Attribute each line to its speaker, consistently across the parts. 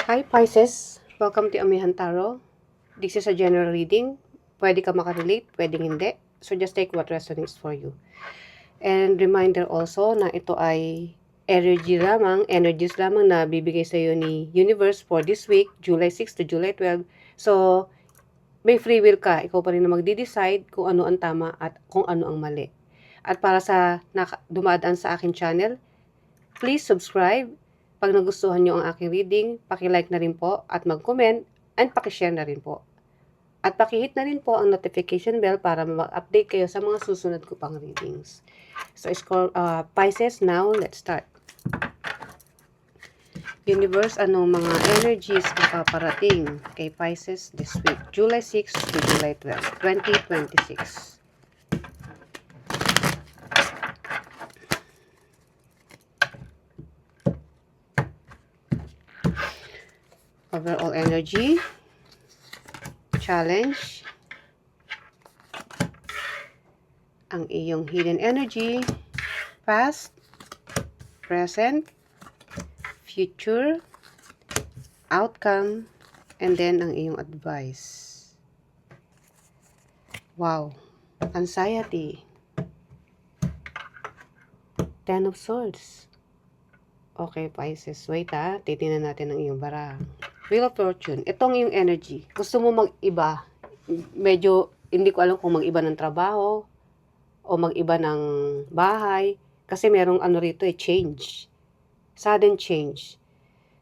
Speaker 1: Hi Pisces! Welcome to Amihan Tarot. This is a general reading. Pwede ka makarelate, pwedeng hindi. So just take what resonates for you. And reminder also na ito ay energies lamang na bibigay sa iyo ni Universe for this week, July 6 to July 12. So, may free will ka. Ikaw pa rin na magde-decide kung ano ang tama at kung ano ang mali. At para sa dumadaan sa akin channel, please subscribe. Pag nagustuhan nyo ang aking reading, paki-like na rin po at mag-comment and paki-share na rin po. At paki-hit na rin po ang notification bell para mag-update kayo sa mga susunod ko pang readings. So, Pisces, now let's start. Universe, anong mga energies na paparating kay Pisces this week? July 6 to July 12, 2026. Overall energy, challenge, ang iyong hidden energy, past, present, future, outcome, and then ang iyong advice. Wow. Anxiety. Ten of Swords. Okay, Pisces. Wait titingnan natin ang iyong bara. Wheel of Fortune. Itong yung energy. Gusto mo mag-iba. Medyo, hindi ko alam kung mag-iba ng trabaho o mag-iba ng bahay. Kasi merong ano rito change. Sudden change.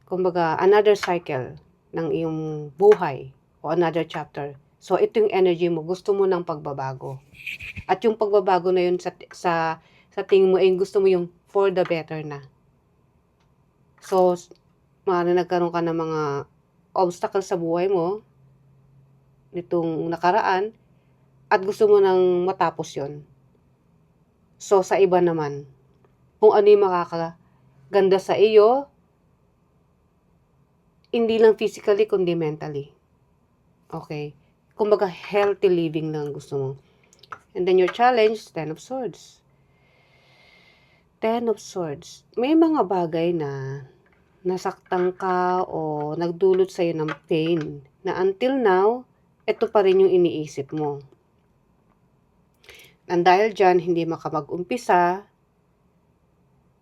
Speaker 1: Kumbaga, another cycle ng iyong buhay o another chapter. So, ito yung energy mo. Gusto mo ng pagbabago. At yung pagbabago na yun sa tingin mo, gusto mo yung for the better na. So, nagkaroon ka ng mga obstacles sa buhay mo nitong nakaraan at gusto mo nang matapos yon. So, sa iba naman, kung ano yung makakaganda sa iyo, hindi lang physically, kundi mentally. Okay? Kumbaga, healthy living lang gusto mo. And then your challenge, Ten of Swords. Ten of Swords. May mga bagay na nasaktan ka o nagdulot sa'yo ng pain na until now, ito pa rin yung iniisip mo. And dahil dyan, hindi makamag-umpisa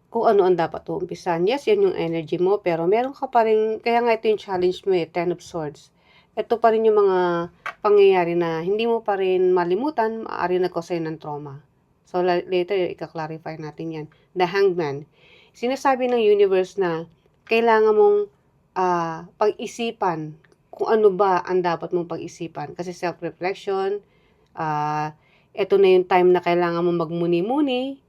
Speaker 1: kung ano ang dapat umpisan. Yes, yan yung energy mo, pero meron ka pa rin, kaya nga ito yung challenge mo Ten of Swords. Ito pa rin yung mga pangyayari na hindi mo pa rin malimutan, maaari nagkos sa'yo ng trauma. So later, ika-clarify natin yan. The Hangman. Sinasabi ng universe na kailangan mong pag-isipan kung ano ba ang dapat mong pag-isipan. Kasi self-reflection, ito na yung time na kailangan mong magmuni-muni,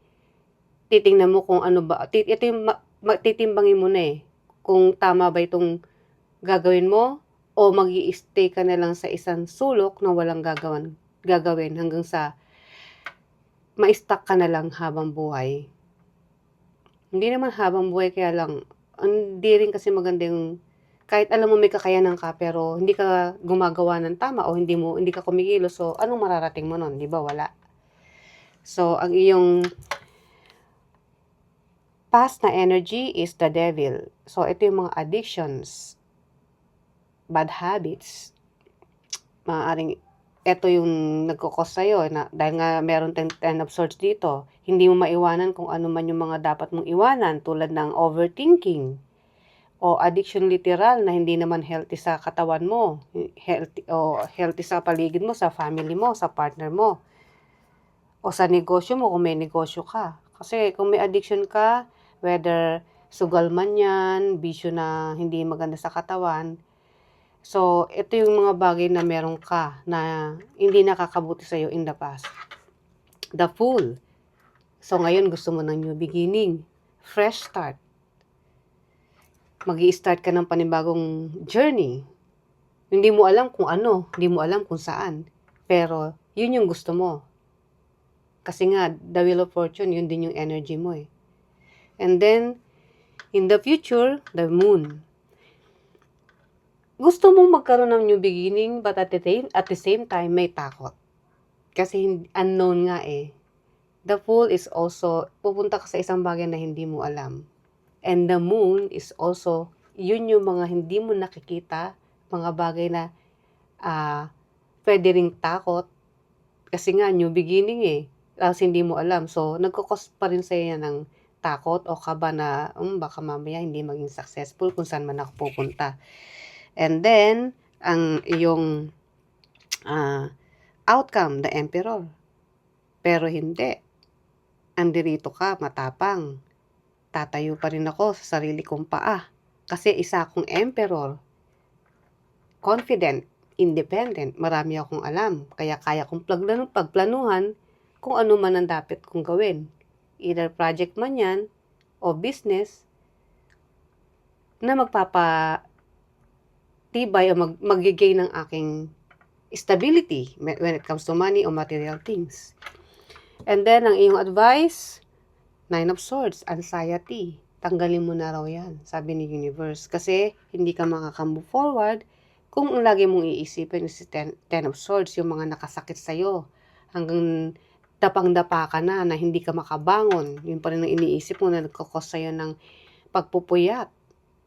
Speaker 1: titingnan mo kung ano ba, ito yung titimbangin mo na kung tama ba itong gagawin mo o mag-i-stay ka na lang sa isang sulok na walang gagawin hanggang sa ma-stuck ka na lang habang buhay. Hindi naman habang buhay, kaya lang hindi rin kasi maganda yung kahit alam mo may kakayanan ka pero hindi ka gumagawa ng tama o hindi ka kumikilos, so anong mararating mo nun, di ba? Wala. So ang iyong past na energy is the devil. So ito yung mga addictions, bad habits. Maaaring ito yung nagkukos sa'yo na dahil nga meron ten of swords dito, hindi mo maiwanan kung ano man yung mga dapat mong iwanan tulad ng overthinking o addiction literal na hindi naman healthy sa katawan mo, healthy sa paligid mo, sa family mo, sa partner mo, o sa negosyo mo kung may negosyo ka. Kasi kung may addiction ka, whether sugal man yan, bisyo na hindi maganda sa katawan, so ito yung mga bagay na meron ka na hindi nakakabuti sa'yo in the past. The Fool. So ngayon gusto mo ng new beginning, fresh start. Mag-i-start ka ng panibagong journey. Hindi mo alam kung ano, hindi mo alam kung saan. Pero, yun yung gusto mo. Kasi nga, the Wheel of Fortune, yun din yung energy mo And then, in the future, the Moon. Gusto mong magkaroon ng new beginning, but at the same time, may takot. Kasi unknown nga The Fool is also, pupunta ka sa isang bagay na hindi mo alam. And the Moon is also Yun yung mga hindi mo nakikita, mga bagay na pwede ring takot. Kasi nga, new beginning eh. Tapos hindi mo alam. So, nagkakos pa rin sa'yo yan ng takot o kaba na baka mamaya hindi maging successful kung saan man ako pupunta. And then, ang iyong outcome, the emperor. Pero hindi. Andirito ka, matapang. Tatayo pa rin ako sa sarili kong paa. Kasi isa akong emperor. Confident, independent, marami akong alam. Kaya kaya kong pagplanuhan kung ano man ang dapat kong gawin. Either project man yan o business na magpapatibay o mag-gain ng aking stability when it comes to money or material things. And then, ang iyong advice, 9 of Swords, anxiety. Tanggalin mo na raw yan, sabi ni Universe. Kasi hindi ka makaka-move forward kung ang lagi mong iisipin is 10 of Swords, yung mga nakasakit sa'yo. Hanggang dapang-dapa ka na hindi ka makabangon. Yun pa rin ang iniisip mo na nagkakos sa'yo ng pagpupuyat.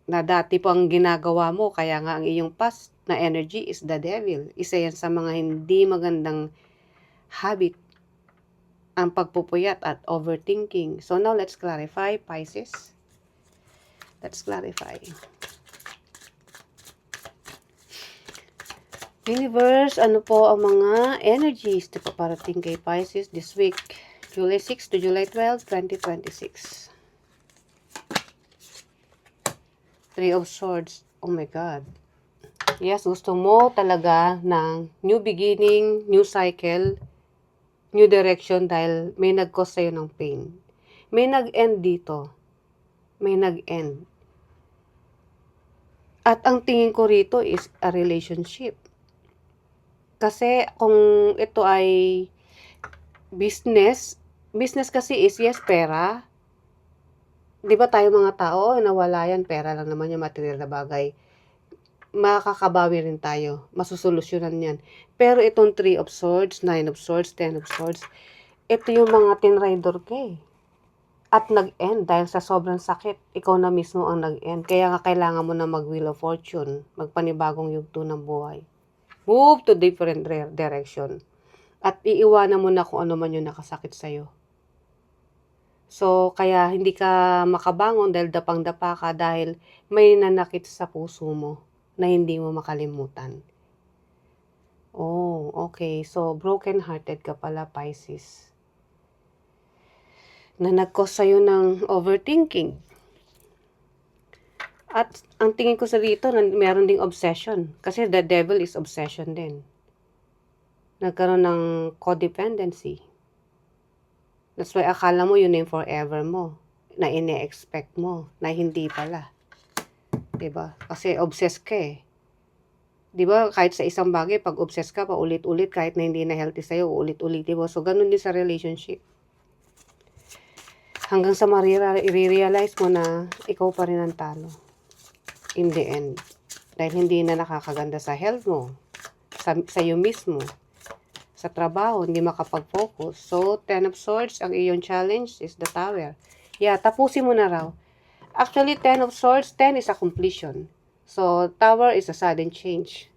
Speaker 1: Na dati po ang ginagawa mo, kaya nga ang iyong past na energy is the devil. Isa yan sa mga hindi magandang habit, ang pagpupuyat at overthinking. So now, let's clarify, Pisces. Let's clarify. Universe, ano po ang mga energies na paparating kay Pisces this week? July 6 to July 12, 2026. 3 of Swords. Oh my God. Yes, gusto mo talaga ng new beginning, new cycle, new direction dahil may nag-cause sa'yo ng pain. May nag-end dito. May nag-end. At ang tingin ko rito is a relationship. Kasi kung ito ay business kasi is yes, pera. Di ba tayo mga tao, nawala yan, pera lang naman yung material na bagay. Makakabawi rin tayo. Masusolusyonan yan. Pero itong 3 of Swords, 9 of Swords, 10 of Swords, ito yung mga tinraidor ka eh. At nag-end dahil sa sobrang sakit. Ikaw na mismo ang nag-end. Kaya nga kailangan mo na mag-wheel of fortune. Magpanibagong yugto ng buhay. Move to different direction. At iiwanan mo na kung ano man yung nakasakit sa'yo. So, kaya hindi ka makabangon dahil dapang-dapa ka dahil may nanakit sa puso mo na hindi mo makalimutan. Oh, okay. So, broken-hearted ka pala, Pisces. Na nag-cause sa'yo ng overthinking. At ang tingin ko sa dito, meron ding obsession. Kasi the devil is obsession din. Nagkaroon ng codependency. That's why akala mo yun yung forever mo. Na ine-expect mo. Na hindi pala. Diba? Kasi obsessed ka eh. Diba? Kahit sa isang bagay, pag obsessed ka, paulit-ulit, kahit na hindi na healthy sa'yo, ulit-ulit. Diba? So, ganun din sa relationship. Hanggang sa i-realize mo na ikaw pa rin ang talo. In the end. Dahil hindi na nakakaganda sa health mo. Sa iyo mismo. Sa trabaho, hindi makapag-focus. So, 10 of Swords, ang iyong challenge is the Tower. Yeah, tapusin mo na raw. Actually, 10 of Swords, 10 is a completion. So, Tower is a sudden change.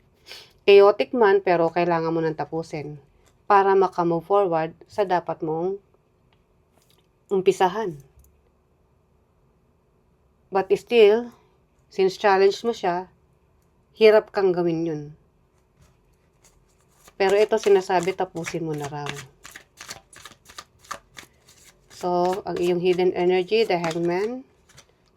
Speaker 1: Chaotic man, pero kailangan mo nang tapusin para maka-move forward sa dapat mong umpisahan. But still, since challenge mo siya, hirap kang gawin yun. Pero ito sinasabi, tapusin mo na raw. So, ang iyong hidden energy, the Hangman,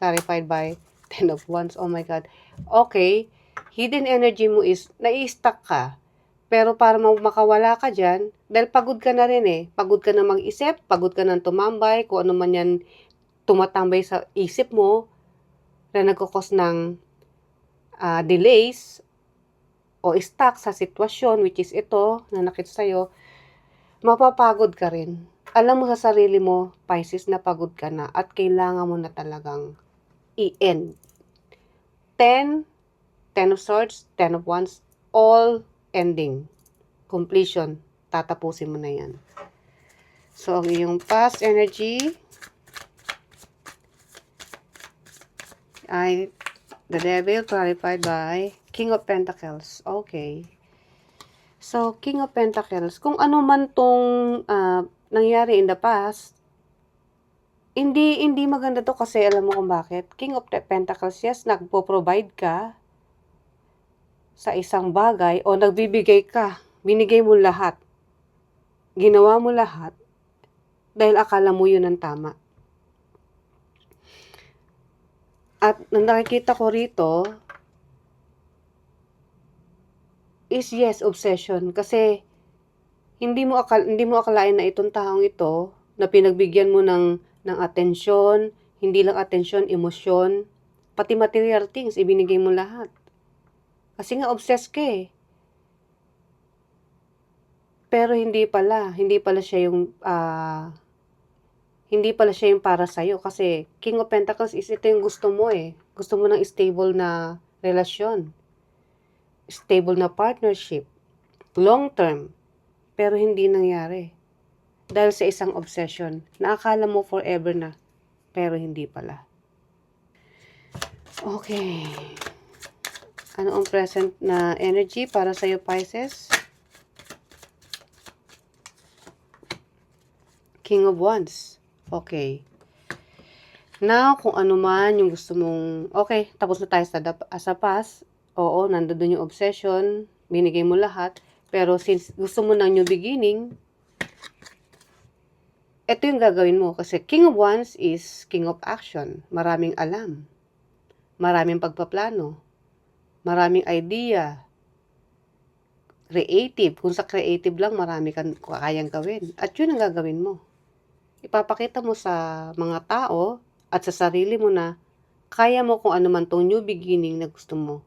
Speaker 1: clarified by 10 of Wands. Oh my God. Okay, hidden energy mo is, nai-stuck ka. Pero para makawala ka dyan, dahil pagod ka na rin eh. Pagod ka na mag-isip, pagod ka na tumambay, kung ano man yan tumatambay sa isip mo, na nagkukos ng delays, o stuck sa sitwasyon, which is ito, na nakita sa'yo, mapapagod ka rin. Alam mo sa sarili mo, Pisces, na pagod ka na at kailangan mo na talagang i-end. 10 of Swords, 10 of Wands, all ending. Completion. Tatapusin mo na yan. So, ang iyong past energy ay The Devil, clarified by King of Pentacles. Okay. So, King of Pentacles, kung ano man tong nangyari in the past, hindi maganda to kasi alam mo kung bakit. King of Pentacles, yes, nagpo-provide ka sa isang bagay o nagbibigay ka. Binigay mo lahat. Ginawa mo lahat dahil akala mo yun ang tama. At nakikita ko rito is yes, obsession. Kasi hindi mo akalain na itong taong ito na pinagbigyan mo ng atensyon, hindi lang atensyon, emosyon, pati material things, ibinigay mo lahat. Kasi nga obsessed ka eh. Pero hindi pala siya yung hindi pala siya yung para sa'yo kasi King of Pentacles is ito yung gusto mo eh. Gusto mo ng stable na relasyon. Stable na partnership. Long term. Pero hindi nangyari. Dahil sa isang obsession na akala mo forever na. Pero hindi pala. Okay. Ano ang present na energy para sa'yo, Pisces? King of Wands. Okay. Now, kung ano man yung gusto mong... Okay, tapos na tayo sa past. Oo, nandoon yung obsession. Binigay mo lahat. Pero since gusto mo ng new beginning, ito yung gagawin mo. Kasi King of Wands is King of Action. Maraming alam. Maraming pagpaplano. Maraming idea. Creative. Kung sa creative lang, marami kang kayang gawin. At yun ang gagawin mo. Ipapakita mo sa mga tao at sa sarili mo na kaya mo kung ano man tong new beginning na gusto mo.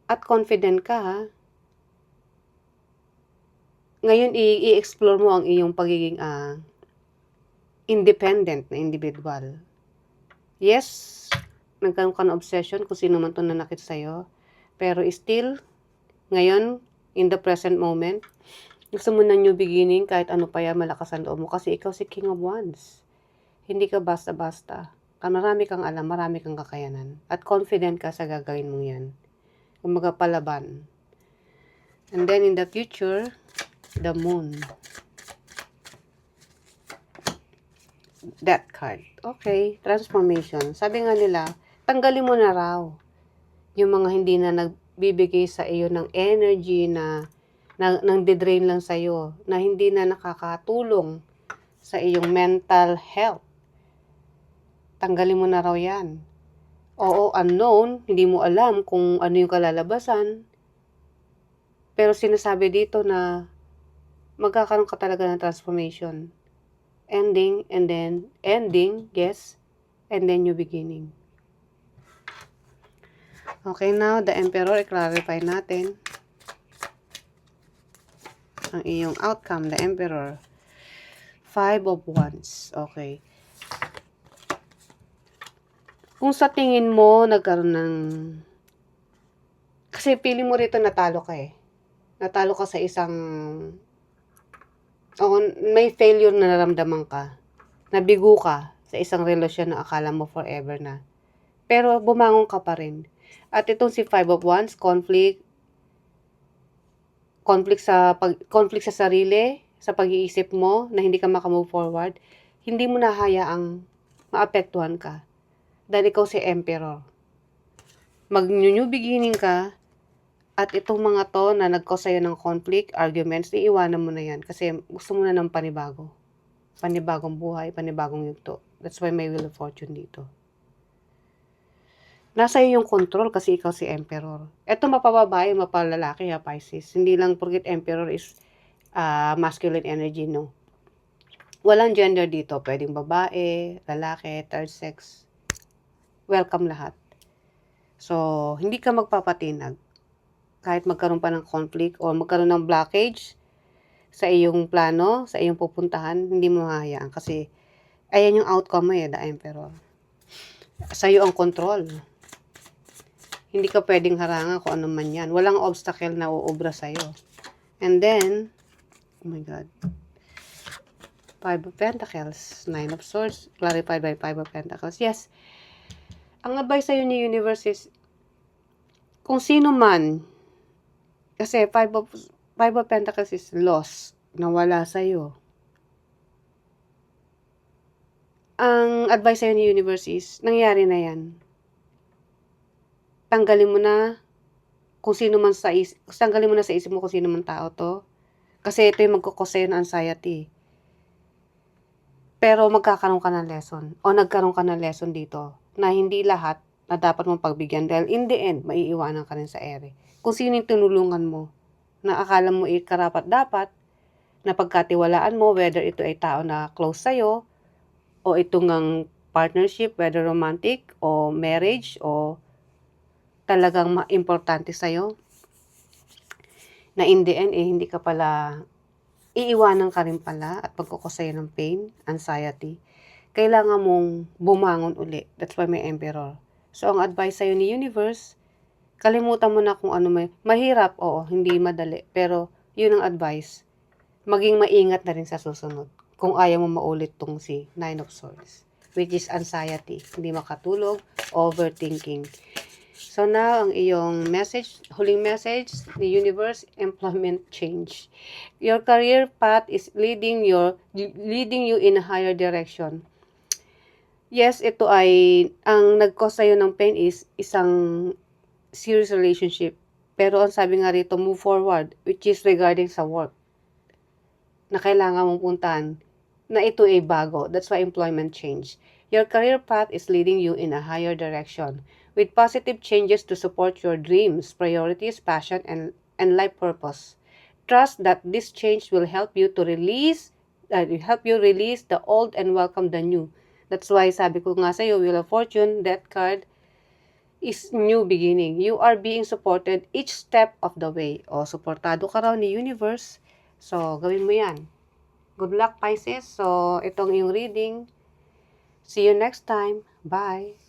Speaker 1: At confident ka ha. Ngayon, i-explore mo ang iyong pagiging independent na individual. Yes, nagkaroon ka ng obsession kung sino man itong nanakit sa'yo. Pero still, ngayon, in the present moment, gusto mo ng new beginning kahit ano pa yan, malakas ang loob mo. Kasi ikaw si King of Wands. Hindi ka basta-basta. Marami kang alam, marami kang kakayanan. At confident ka sa gagawin mo yan. Kumaga palaban. And then in the future, the moon. That card. Okay, transformation. Sabi nga nila, tanggalin mo na raw yung mga hindi na nagbibigay sa iyo ng energy na nang de-drain lang sa iyo, na hindi na nakakatulong sa iyong mental health. Tanggalin mo na raw yan. Oo, unknown, hindi mo alam kung ano yung kalalabasan. Pero sinasabi dito na magkakaroon ka talaga ng transformation. Ending, and then, ending, yes, and then new beginning. Okay, now, the Emperor, i-clarify natin ang iyong outcome, the Emperor. 5 of Wands. Okay. Kung sa tingin mo, nagkaroon ng... Kasi feeling mo rito natalo ka eh. Natalo ka sa isang... O may failure na naramdaman ka. Nabigo ka sa isang relasyon na akala mo forever na. Pero bumangon ka pa rin. At itong si 5 of Wands, conflict sa sarili, sa pag-iisip mo na hindi ka makamove forward, hindi mo na hayaang maapektuhan ka. Dahil ikaw si Emperor. Mag-new beginning ka, at itong mga to na nag-cause sa'yo ng conflict, arguments, iiwanan mo na yan. Kasi gusto mo na ng panibago. Panibagong buhay, panibagong yugto. That's why may Wheel of Fortune dito. Nasa iyo yung control kasi ikaw si Emperor. Ito mapababae, mapalalaki ha, Pisces. Hindi lang porket Emperor is masculine energy, no. Walang gender dito. Pwedeng babae, lalaki, third sex. Welcome lahat. So, hindi ka magpapatinag. Kahit magkaroon pa ng conflict o magkaroon ng blockage sa iyong plano, sa iyong pupuntahan, hindi mo hahayaan. Kasi, ayan yung outcome mo eh, the Emperor. Sa'yo ang control. Hindi ka pwedeng harangan kung ano man yan. Walang obstacle na uubra sa'yo. And then, oh my God. 5 of Pentacles, 9 of Swords, clarified by 5 of Pentacles. Yes, Ang advice sa'yo ni Universe is, kung sino man, kasi Five of Pentacles is loss, nawala sa'yo. Ang advice sa'yo ni Universe is, nangyari na yan. Tanggalin mo na kung sino man tanggalin mo na sa isip mo kung sino man tao to. Kasi ito yung magkukos sa'yo ng anxiety. Pero magkakaroon ka ng lesson, o nagkaroon ka ng lesson dito, na hindi lahat na dapat mong pagbigyan dahil in the end, maiiwanan ka rin sa ere. Kung sino yung tinulungan mo, na akala mo karapat-dapat, na pagkatiwalaan mo, whether ito ay tao na close sa'yo, o itong ang partnership, whether romantic, o marriage, o talagang importante sa'yo, na in the end, hindi ka pala, iiwanan ka rin pala, at pagkukos sa'yo ng pain, anxiety, kailangan mong bumangon uli. That's why may Emperor. So, ang advice sa'yo ni Universe, kalimutan mo na kung ano mahirap, oo, hindi madali. Pero, yun ang advice. Maging maingat na rin sa susunod. Kung ayaw mo maulit tong si Nine of Swords. Which is anxiety. Hindi makatulog, overthinking. So now, ang iyong message, huling message, the Universe, employment change. Your career path is leading you in a higher direction. Yes, ito ay, ang nag-cause sa'yo ng pain is isang serious relationship. Pero ang sabi nga rito, move forward, which is regarding sa work. Na kailangan mong puntahan, na ito ay bago. That's why employment change. Your career path is leading you in a higher direction, with positive changes to support your dreams, priorities, passion, and life purpose. Trust that this change will help you release the old and welcome the new. That's why sabi ko nga sa'yo, Wheel of Fortune, that card is new beginning. You are being supported each step of the way. O, suportado ka raw ni Universe. So, gawin mo yan. Good luck, Pisces. So, itong yung reading. See you next time. Bye.